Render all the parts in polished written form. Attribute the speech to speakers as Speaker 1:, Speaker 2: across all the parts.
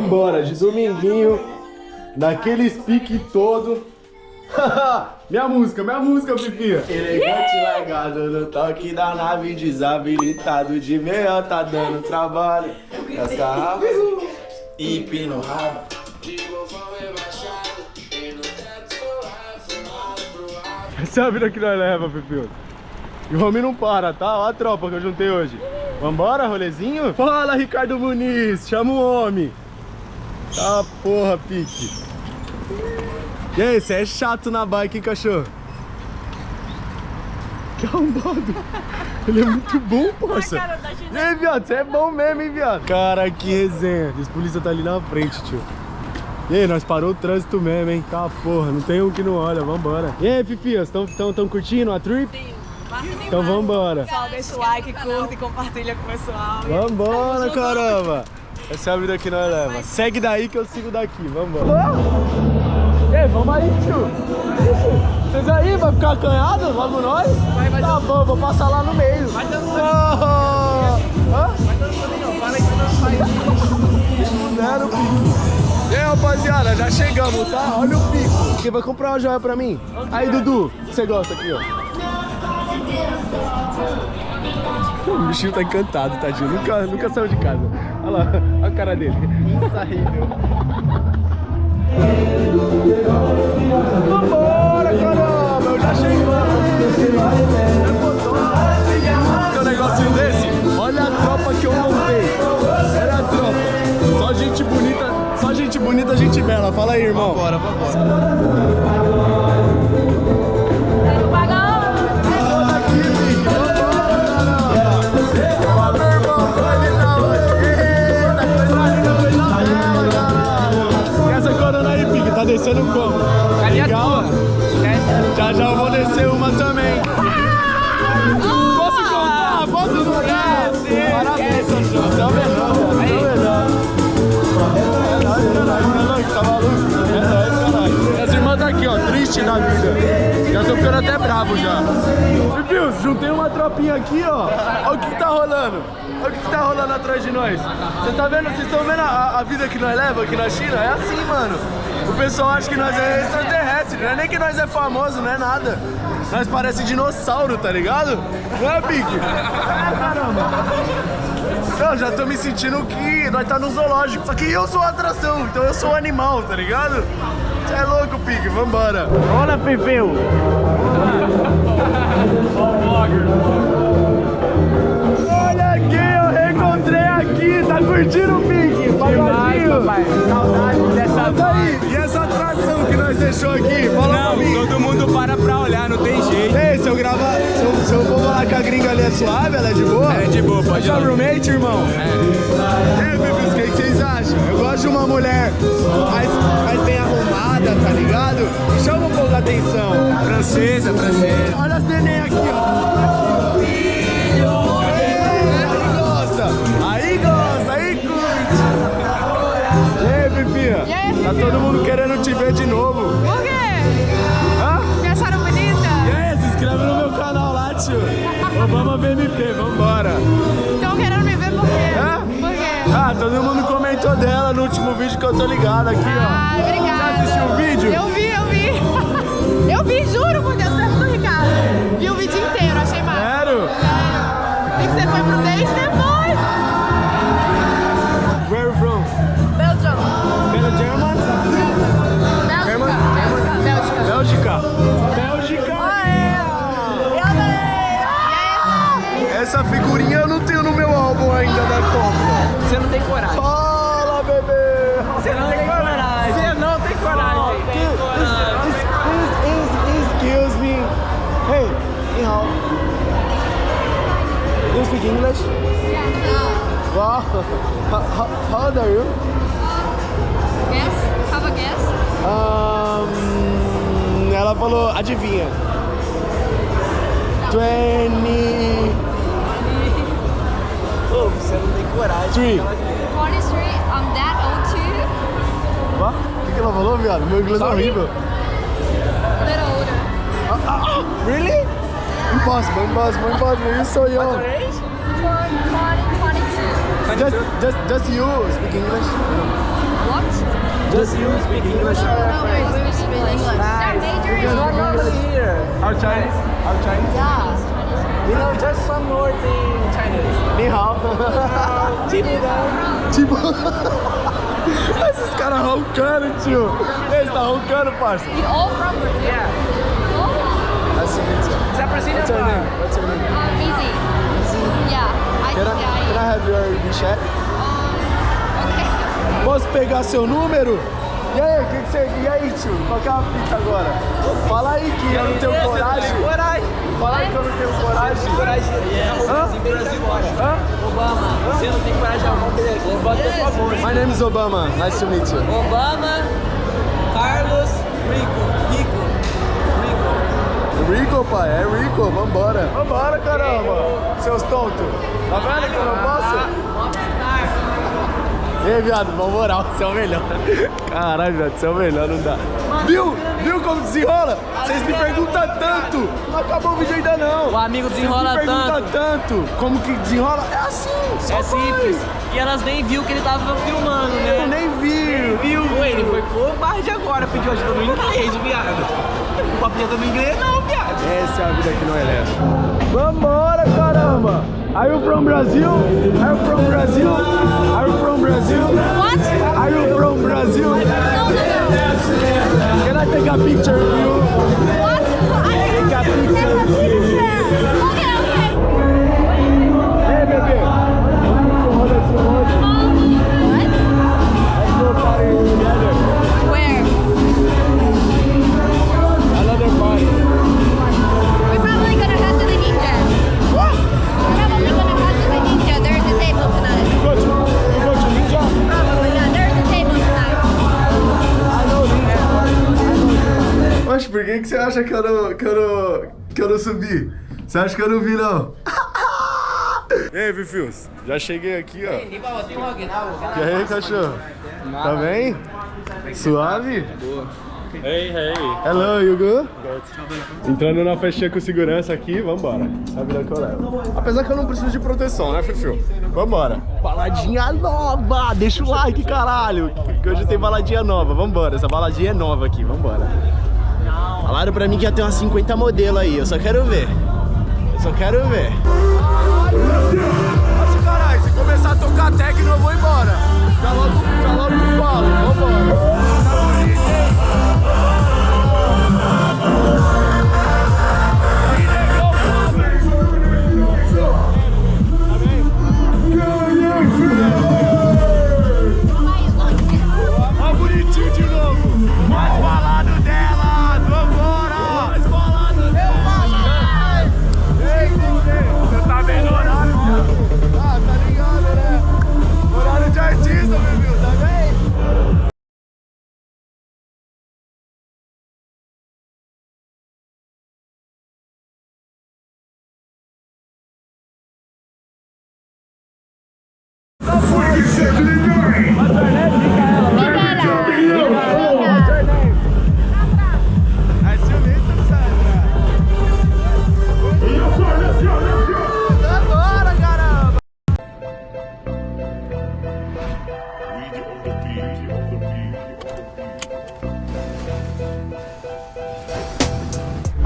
Speaker 1: Vambora, de dominguinho, daquele pique todo. minha música, Fifinha. Elegante largado no toque da nave, desabilitado de meia, tá dando trabalho. As garrafas e pino rabo. Essa é a vida que nós leva, Fifinho. E o homem não para, tá? Olha a tropa que eu juntei hoje. Vambora, rolezinho? Fala, Ricardo Muniz, chama o homem. Tá porra, pique. E aí, você é chato na bike, hein, cachorro? Que arrombado. Ele é muito bom, parça. E aí, viado, você é bom mesmo, hein, viado? Cara, que resenha. Esse polícia tá ali na frente, tio. E aí, nós parou o trânsito mesmo, hein? Tá porra, não tem um que não olha, vambora. E aí, Fifias, tão curtindo a trip?
Speaker 2: Sim.
Speaker 1: Então vambora.
Speaker 2: Pessoal, deixa o like, curte e compartilha com o pessoal.
Speaker 1: Vambora, caramba. Essa é a vida que nós leva. Segue daí que eu sigo daqui, vambora. Ei, vamos aí, tio. Vocês aí, vai ficar acanhado logo nós? Tá bom, vou passar lá no meio. Vai dando Vai dando fala aí que não faz. E aí, rapaziada, já chegamos, tá? Olha o pico. Quem vai comprar uma joia pra mim? Aí, Dudu, o que você gosta aqui, ó? O bichinho tá encantado, tadinho. Nunca saiu de casa. Olha lá, olha a cara dele. Insaível. Vambora, caramba! Eu já cheguei. Tem um negocinho desse? Olha a tropa que eu montei. Olha a tropa. Só gente bonita, gente bela. Fala aí, irmão. Vambora. Tá descendo como? Legal? Já eu vou descer uma também. Posso contar? Posso contar? Parabéns, Santão. Você é o melhor. Tá maluco? É nóis, caralho. Minhas irmãs tá aqui, ó, triste na vida. Já tô ficando até bravo já. Viu? Juntei uma tropinha aqui, ó. Olha o que tá rolando. Olha o que tá rolando atrás de nós. Você tá vendo? Vocês estão vendo a vida que nós leva aqui na China? É assim, mano. O pessoal acha que nós é extraterrestre, não é nem que nós é famoso, não é nada. Nós parece dinossauro, tá ligado? Não é, Pique? É, caramba. Eu já tô me sentindo que nós tá no zoológico. Só que eu sou a atração, então eu sou o animal, tá ligado? Você é louco, Pique, vambora. Olha, Pepeu. Olha quem eu reencontrei aqui, tá curtindo o Pique? Pagodinho.
Speaker 3: Saudade dessa
Speaker 1: daí. E essa atração que nós deixou aqui? Fala pra mim.
Speaker 3: Todo mundo para pra olhar, não tem jeito.
Speaker 1: Ei, se eu gravar, se eu for falar que a gringa ali é suave, ela é de boa?
Speaker 3: É de boa, pode ir.
Speaker 1: Sua roommate, irmão? É. E aí, bebês, o que vocês acham? Eu gosto de uma mulher mais bem arrumada, tá ligado? Chama um pouco a atenção.
Speaker 3: Francesa.
Speaker 1: Olha as neném aqui, ó. Aí curte. E aí, Pifinha?
Speaker 2: E aí,
Speaker 1: Tá todo mundo querendo te ver de novo.
Speaker 2: Por quê?
Speaker 1: Hã?
Speaker 2: Me acharam bonita?
Speaker 1: E aí, se inscreve no meu canal lá, tio. Obama VMP, vambora.
Speaker 2: Estão querendo me ver por quê?
Speaker 1: Hã?
Speaker 2: Por quê?
Speaker 1: Ah, todo mundo comentou dela no último vídeo que eu tô ligado aqui, ó.
Speaker 2: Ah, obrigada.
Speaker 1: Você assistiu o vídeo?
Speaker 2: Eu vi. Eu vi, juro por Deus, perto do Ricardo. Vi o vídeo inteiro, achei massa.
Speaker 1: Sério?
Speaker 2: E que você foi pro date depois?
Speaker 1: Where are you from?
Speaker 2: Belgium.
Speaker 1: German?
Speaker 2: Bélgica.
Speaker 1: Bélgica?
Speaker 2: Eu adorei.
Speaker 1: Essa figurinha eu não tenho no meu álbum ainda da Copa.
Speaker 3: Você não tem coragem.
Speaker 1: Fala, bebê!
Speaker 3: Você não tem coragem.
Speaker 1: Excuse me. Hey, ni hao. Do you speak English? Wow. How old are you?
Speaker 2: Guess? Have a guess?
Speaker 1: Ela falou, adivinha. 20.
Speaker 3: Pô, você não tem coragem.
Speaker 1: 3.
Speaker 2: 43, I'm that old too.
Speaker 1: O que ela falou, viado? Meu inglês é horrível.
Speaker 2: A little older.
Speaker 1: Really? Impossible. You're so young.
Speaker 3: Your age?
Speaker 2: 22.
Speaker 1: Just you speak English?
Speaker 3: Just you speak English.
Speaker 2: No, we speak English. That major is
Speaker 3: You're not normally here.
Speaker 1: How Chinese? How Chinese?
Speaker 2: Yeah.
Speaker 3: You know, just some words in Chinese.
Speaker 1: Ni hao. Tipo... Esses caras roncando, tio. Eles tá roncando, parça.
Speaker 2: You all from Brazil?
Speaker 3: Yeah.
Speaker 1: Nice to meet you.
Speaker 3: It's a Brazilian
Speaker 1: What's your
Speaker 3: bar.
Speaker 1: name? What's your name?
Speaker 2: Easy. Yeah.
Speaker 1: Can I have your WeChat?
Speaker 2: Okay.
Speaker 1: Posso pegar seu número? E aí, o que você... E aí, tio? Qual que é a fita agora? Fala aí que eu não tenho coragem. Fala aí que eu não tenho coragem. Hã? Hã?
Speaker 3: Obama. Você não tem coragem de arrumar o telefone. Bota por favor.
Speaker 1: My name is Obama. Nice to meet you.
Speaker 3: Obama, Carlos, Rico.
Speaker 1: Rico, pai. É Rico. Vambora. Vambora, caramba. Seus tontos. Tá vendo que eu não posso? E aí, viado, na moral, você é o melhor. Caralho, viado, você é o melhor, não dá. Viu? Viu como desenrola? Vocês me perguntam tanto. Não acabou o vídeo ainda não.
Speaker 3: O amigo desenrola
Speaker 1: Vocês me perguntam tanto. Como que desenrola? É assim, só
Speaker 3: É simples.
Speaker 1: faz.
Speaker 3: E elas nem viu que ele tava filmando, né?
Speaker 1: Eu nem vi.
Speaker 3: Viu? Ele foi covarde agora, pediu ajuda no inglês, viado. O papo no inglês não, viado.
Speaker 1: Essa é a vida que não é leve. Vambora, caramba! Are you from Brazil? Are you from Brazil? Are you from Brazil?
Speaker 2: What?
Speaker 1: Are you from Brazil?
Speaker 2: No.
Speaker 1: Can I take a picture of you?
Speaker 2: What?
Speaker 1: Take a picture.
Speaker 2: Okay.
Speaker 1: Hey, bebê! Hold esse monte.
Speaker 2: What?
Speaker 1: Let's go party together.
Speaker 2: Where?
Speaker 1: Another party.
Speaker 2: We're probably gonna head to the ninja.
Speaker 1: What?
Speaker 2: We're probably gonna head to the ninja. There's a table tonight.
Speaker 1: You go to Ninja?
Speaker 2: Probably not. There's a table tonight.
Speaker 1: I know Ninja. Oxe, por que você acha que eu não subi? Você acha que eu não vi, não? E aí, Fifius? Já cheguei aqui, ó. E aí, cachorro? Tá bem? Suave?
Speaker 4: Hey, hey.
Speaker 1: Hello, you good? Entrando na festinha com segurança aqui, vambora. Sabe da que eu levo. Apesar que eu não preciso de proteção, né, Fifiu? Vambora. Baladinha nova! Deixa o like, caralho! Que hoje tem baladinha nova, vambora. Essa baladinha é nova aqui, vambora. Falaram pra mim que ia ter umas 50 modelos aí, eu só quero ver. Eu só quero ver. Nossa, caralho, se começar a tocar techno eu vou embora. Já logo me falo, vambora. Ó, bonitinho de novo. Mais bolado dela. Vambora. Mais bolado dela. Ei, você tá vendo o horário? Ah, tá ligado, né? Horário de artista, meu filho, tá bem?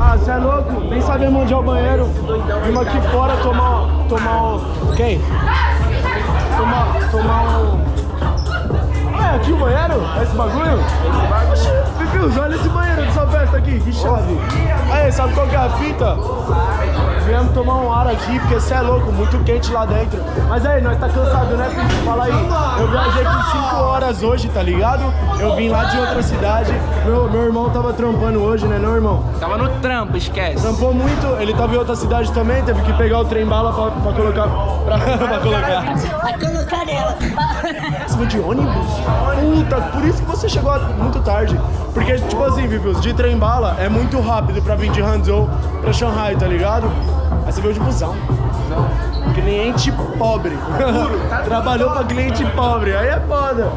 Speaker 1: Ah, você é louco? Nem sabemos onde é o banheiro. Vimos aqui fora tomar um... Quem? Tomar um... Ah, é aqui o banheiro? É esse bagulho? Fifius, olha esse banheiro dessa festa aqui, que chave. Aí, sabe qual que é a fita? Viemos tomar um ar aqui, porque você é louco, muito quente lá dentro. Mas aí, nós tá cansado, né, Fifi? Fala aí. Eu viajei por 5 horas hoje, tá ligado? Eu vim lá de outra cidade. Meu irmão tava trampando hoje, né, não, irmão?
Speaker 3: Tava no trampo, esquece.
Speaker 1: Trampou muito, ele tava em outra cidade também, teve que pegar o trem-bala pra colocar... pra colocar.
Speaker 5: Vai colocar nela.
Speaker 1: Você foi de ônibus? Puta, por isso que você chegou muito tarde. Porque, tipo assim, Vivius, de trem-bala é muito rápido pra vir de Hangzhou pra Shanghai, tá ligado? Aí você veio de busão. Cliente pobre. Trabalhou pra cliente pobre, aí é foda.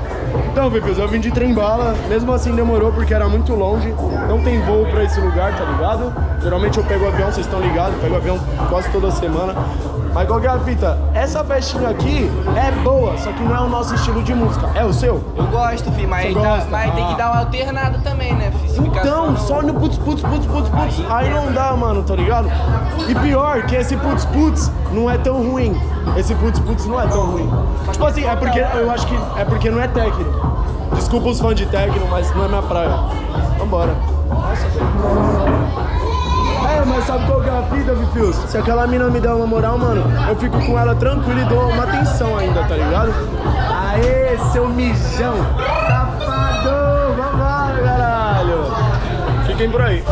Speaker 1: Então, Vivius, eu vim de trem-bala, mesmo assim demorou porque era muito longe. Não tem voo pra esse lugar, tá ligado? Geralmente eu pego avião, vocês estão ligados, pego avião quase toda semana. Mas qual que é a fita? Essa festinha aqui é boa, só que não é o nosso estilo de música. É o seu?
Speaker 3: Eu gosto, fi, mas,
Speaker 1: Você gosta?
Speaker 3: mas tem que dar uma alternada também, né, fi? Se ficar
Speaker 1: Então, só no putz, aí não dá, mano, tá ligado? E pior que esse putz não é tão ruim. Esse putz não é tão ruim. Tipo assim, é porque eu acho que é porque não é techno. Desculpa os fãs de techno, mas não é minha praia. Vambora. Mas sabe qual que é a fita, Vifios? Se aquela mina me der uma moral, mano, eu fico com ela tranquilo e dou uma atenção ainda, tá ligado? Aê, seu mijão! Safado! Vambora, caralho! Fiquem por aí.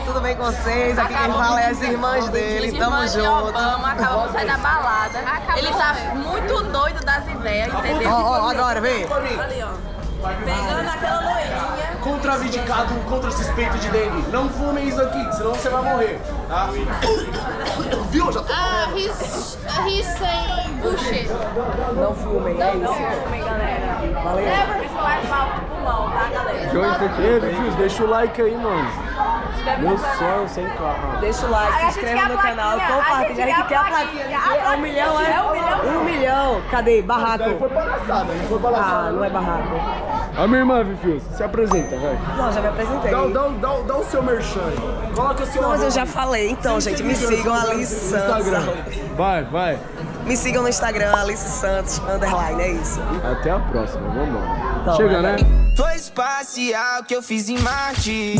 Speaker 5: Tudo bem com vocês? Aqui quem fala é as irmãs dele, tamo junto.
Speaker 2: Obama, acabamos de sair da balada. Ele tá muito doido das ideias, entendeu?
Speaker 5: Ó, agora, vem.
Speaker 2: Ali, ó. Pegando aquela loirinha.
Speaker 1: Contraindicado contra suspeito de dengue. Não fumem isso aqui, senão você vai morrer, tá? Viu? Já tô
Speaker 2: He's saying bullshit.
Speaker 5: Não fumem, é isso.
Speaker 2: Não fumem, galera.
Speaker 5: Valeu.
Speaker 2: É porque isso faz mal pro pulmão, tá, galera?
Speaker 1: Ei, Vifios, deixa o like aí, mano. Meu sonho sem carro.
Speaker 5: Deixa o like, se inscreve no canal, compartilha. A gente quer a plaquinha. É 1 milhão, é? 1 milhão. Cadê? Barraco.
Speaker 1: Foi palhaçada, não foi palhaçada.
Speaker 5: Ah, não é barraco.
Speaker 1: A minha irmã, Vifios, se apresenta, vai.
Speaker 5: Não, já me apresentei.
Speaker 1: Dá o seu merchan aí. Coloca o seu
Speaker 5: Mas eu
Speaker 1: arroba.
Speaker 5: já falei. Então, gente, me sigam, Alice Santos.
Speaker 1: Vai.
Speaker 5: Me sigam no Instagram, Alice Santos, _, é isso.
Speaker 1: Até a próxima, vambora.
Speaker 5: Então,
Speaker 1: Chega, né?
Speaker 3: Foi espacial que eu fiz em Marte.